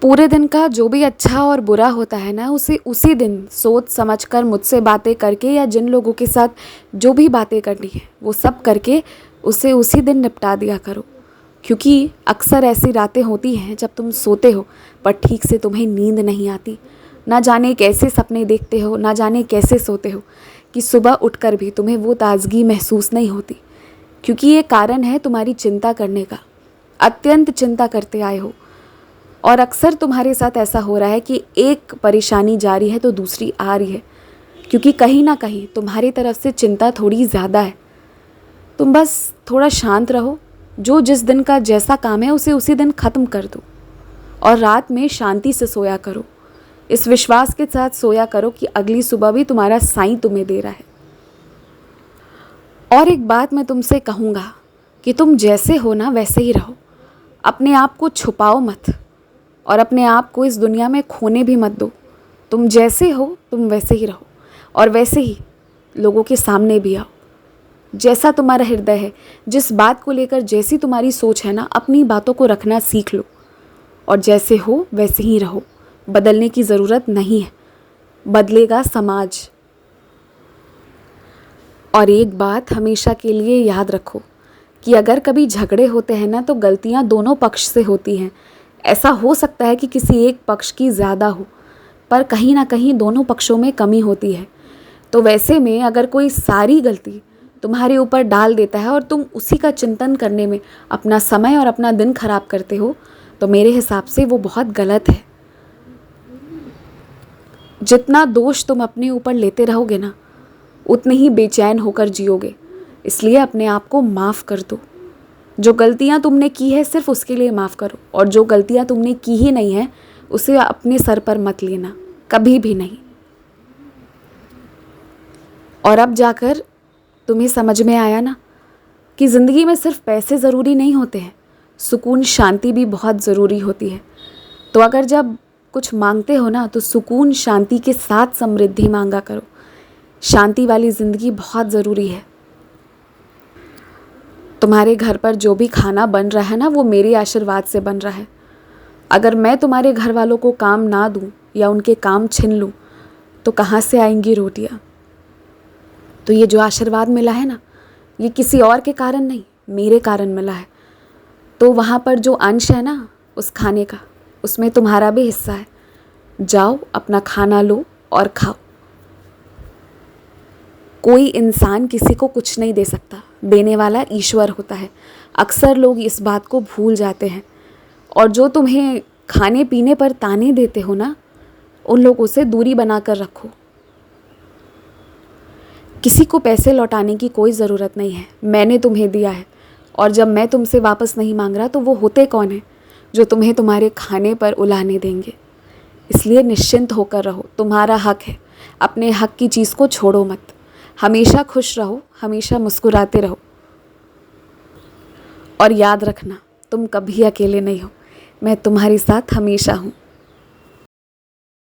पूरे दिन का जो भी अच्छा और बुरा होता है ना, उसे उसी दिन सोच समझ कर मुझसे बातें करके या जिन लोगों के साथ जो भी बातें करनी है वो सब करके उसे उसी दिन निपटा दिया करो। क्योंकि अक्सर ऐसी रातें होती हैं जब तुम सोते हो पर ठीक से तुम्हें नींद नहीं आती। ना जाने कैसे सपने देखते हो, ना जाने कैसे सोते हो कि सुबह उठकर भी तुम्हें वो ताजगी महसूस नहीं होती। क्योंकि ये कारण है तुम्हारी चिंता करने का। अत्यंत चिंता करते आए हो और अक्सर तुम्हारे साथ ऐसा हो रहा है कि एक परेशानी जा रही है तो दूसरी आ रही है। क्योंकि कहीं ना कहीं तुम्हारी तरफ से चिंता थोड़ी ज़्यादा है। तुम बस थोड़ा शांत रहो, जो जिस दिन का जैसा काम है उसे उसी दिन ख़त्म कर दो और रात में शांति से सोया करो। इस विश्वास के साथ सोया करो कि अगली सुबह भी तुम्हारा साईं तुम्हें दे रहा है। और एक बात मैं तुमसे कहूँगा कि तुम जैसे हो ना वैसे ही रहो। अपने आप को छुपाओ मत और अपने आप को इस दुनिया में खोने भी मत दो। तुम जैसे हो तुम वैसे ही रहो और वैसे ही लोगों के सामने भी आओ। जैसा तुम्हारा हृदय है, जिस बात को लेकर जैसी तुम्हारी सोच है ना, अपनी बातों को रखना सीख लो और जैसे हो वैसे ही रहो। बदलने की ज़रूरत नहीं है, बदलेगा समाज। और एक बात हमेशा के लिए याद रखो कि अगर कभी झगड़े होते हैं ना, तो गलतियां दोनों पक्ष से होती हैं। ऐसा हो सकता है कि किसी एक पक्ष की ज़्यादा हो, पर कहीं ना कहीं दोनों पक्षों में कमी होती है। तो वैसे में अगर कोई सारी गलती तुम्हारे ऊपर डाल देता है और तुम उसी का चिंतन करने में अपना समय और अपना दिन खराब करते हो, तो मेरे हिसाब से वो बहुत गलत है। जितना दोष तुम अपने ऊपर लेते रहोगे ना, उतने ही बेचैन होकर जियोगे। इसलिए अपने आप को माफ़ कर दो। जो गलतियां तुमने की है सिर्फ उसके लिए माफ़ करो, और जो गलतियां तुमने की ही नहीं है उसे अपने सर पर मत लेना, कभी भी नहीं। और अब जाकर तुम्हें समझ में आया ना कि ज़िंदगी में सिर्फ पैसे ज़रूरी नहीं होते हैं, सुकून शांति भी बहुत ज़रूरी होती है। तो अगर जब कुछ मांगते हो ना, तो सुकून शांति के साथ समृद्धि मांगा करो। शांति वाली ज़िंदगी बहुत ज़रूरी है। तुम्हारे घर पर जो भी खाना बन रहा है ना, वो मेरे आशीर्वाद से बन रहा है। अगर मैं तुम्हारे घर वालों को काम ना दूं या उनके काम छीन लूं, तो कहाँ से आएंगी रोटियां? तो ये जो आशीर्वाद मिला है ना, ये किसी और के कारण नहीं, मेरे कारण मिला है। तो वहाँ पर जो अंश है ना उस खाने का, उसमें तुम्हारा भी हिस्सा है। जाओ अपना खाना लो और खाओ। कोई इंसान किसी को कुछ नहीं दे सकता, देने वाला ईश्वर होता है। अक्सर लोग इस बात को भूल जाते हैं। और जो तुम्हें खाने पीने पर ताने देते हो ना, उन लोगों से दूरी बनाकर रखो। किसी को पैसे लौटाने की कोई ज़रूरत नहीं है, मैंने तुम्हें दिया है। और जब मैं तुमसे वापस नहीं मांग रहा, तो वो होते कौन है जो तुम्हें तुम्हारे खाने पर उलाहने देंगे? इसलिए निश्चिंत होकर रहो, तुम्हारा हक है। अपने हक की चीज़ को छोड़ो मत। हमेशा खुश रहो, हमेशा मुस्कुराते रहो। और याद रखना, तुम कभी अकेले नहीं हो। मैं तुम्हारे साथ हमेशा हूँ।